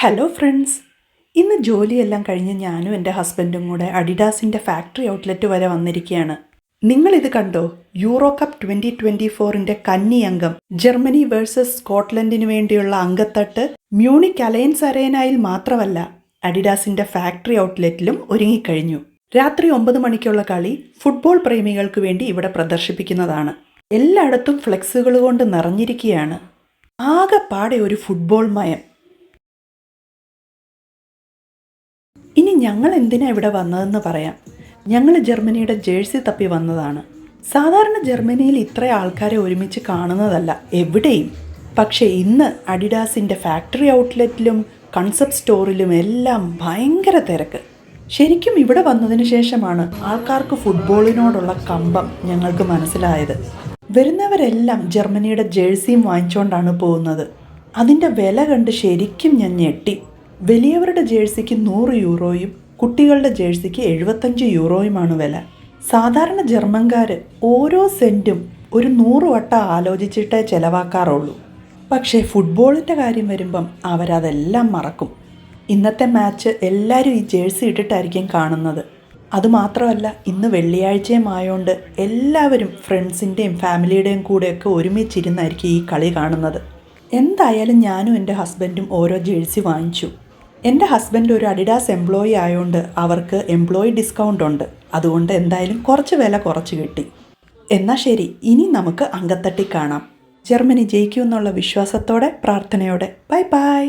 Hello friends, ഇന്ന് ജോലിയെല്ലാം കഴിഞ്ഞ് ഞാനും എൻ്റെ ഹസ്ബൻഡും കൂടെ അഡിഡാസിൻ്റെ ഫാക്ടറി ഔട്ട്ലെറ്റ് വരെ വന്നിരിക്കുകയാണ്. നിങ്ങളിത് കണ്ടോ? യൂറോ കപ്പ് 2024ൻ്റെ കന്നി അംഗം ജർമ്മനി വേഴ്സസ് സ്കോട്ട്ലൻഡിന് വേണ്ടിയുള്ള അങ്കത്തട്ട് മ്യൂണിക് അലയൻസ് അരേനയിൽ മാത്രമല്ല, അഡിഡാസിൻ്റെ ഫാക്ടറി ഔട്ട്ലെറ്റിലും ഒരുങ്ങിക്കഴിഞ്ഞു. രാത്രി 9 മണിക്കുള്ള കളി ഫുട്ബോൾ പ്രേമികൾക്ക് വേണ്ടി ഇവിടെ പ്രദർശിപ്പിക്കുന്നതാണ്. എല്ലായിടത്തും ഫ്ലെക്സുകൾ കൊണ്ട് നിറഞ്ഞിരിക്കുകയാണ്. ആകെപ്പാടെ ഒരു ഫുട്ബോൾ മയം. ഇനി ഞങ്ങൾ എന്തിനാ ഇവിടെ വന്നതെന്ന് പറയാം. ഞങ്ങൾ ജർമ്മനിയുടെ ജേഴ്സി തപ്പി വന്നതാണ്. സാധാരണ ജർമ്മനിയിൽ ഇത്ര ആൾക്കാരെ ഒരുമിച്ച് കാണുന്നതല്ല എവിടെയും. പക്ഷേ ഇന്ന് അഡിഡാസിൻ്റെ ഫാക്ടറി ഔട്ട്ലെറ്റിലും കൺസെപ്റ്റ് സ്റ്റോറിലും എല്ലാം ഭയങ്കര തിരക്ക്. ശരിക്കും ഇവിടെ വന്നതിന് ശേഷമാണ് ആൾക്കാർക്ക് ഫുട്ബോളിനോടുള്ള കമ്പം ഞങ്ങൾക്ക് മനസ്സിലായത്. വരുന്നവരെല്ലാം ജർമ്മനിയുടെ ജേഴ്സിയും വാങ്ങിച്ചുകൊണ്ടാണ് പോകുന്നത്. അതിൻ്റെ വില കണ്ട് ശരിക്കും ഞാൻ ഞെട്ടി. വലിയവരുടെ ജേഴ്സിക്ക് 100 യൂറോയും കുട്ടികളുടെ ജേഴ്സിക്ക് 75 യൂറോയുമാണ് വില. സാധാരണ ജർമ്മൻകാർ ഓരോ സെൻറ്റും ഒരു 100 വട്ടം ആലോചിച്ചിട്ടേ ചിലവാക്കാറുള്ളൂ. പക്ഷേ ഫുട്ബോളിൻ്റെ കാര്യം വരുമ്പം അവരതെല്ലാം മറക്കും. ഇന്നത്തെ മാച്ച് എല്ലാവരും ഈ ജേഴ്സി ഇട്ടിട്ടായിരിക്കും കാണുന്നത്. അതുമാത്രമല്ല, ഇന്ന് വെള്ളിയാഴ്ചയും ആയതുകൊണ്ട് എല്ലാവരും ഫ്രണ്ട്സിൻ്റെയും ഫാമിലിയുടെയും കൂടെയൊക്കെ ഒരുമിച്ചിരുന്നായിരിക്കും ഈ കളി കാണുന്നത്. എന്തായാലും ഞാനും എൻ്റെ ഹസ്ബൻഡും ഓരോ ജേഴ്സി വാങ്ങിച്ചു. എൻ്റെ ഹസ്ബൻഡ് ഒരു അഡിഡാസ് എംപ്ലോയി ആയതുകൊണ്ട് അവർക്ക് എംപ്ലോയി ഡിസ്കൗണ്ട് ഉണ്ട്. അതുകൊണ്ട് എന്തായാലും കുറച്ച് വില കുറച്ച് കിട്ടി. എന്നാൽ ശരി, ഇനി നമുക്ക് അങ്കത്തട്ടി കാണാം. ജർമ്മനി ജയിക്കുമെന്നുള്ള വിശ്വാസത്തോടെ, പ്രാർത്ഥനയോടെ. Bye bye.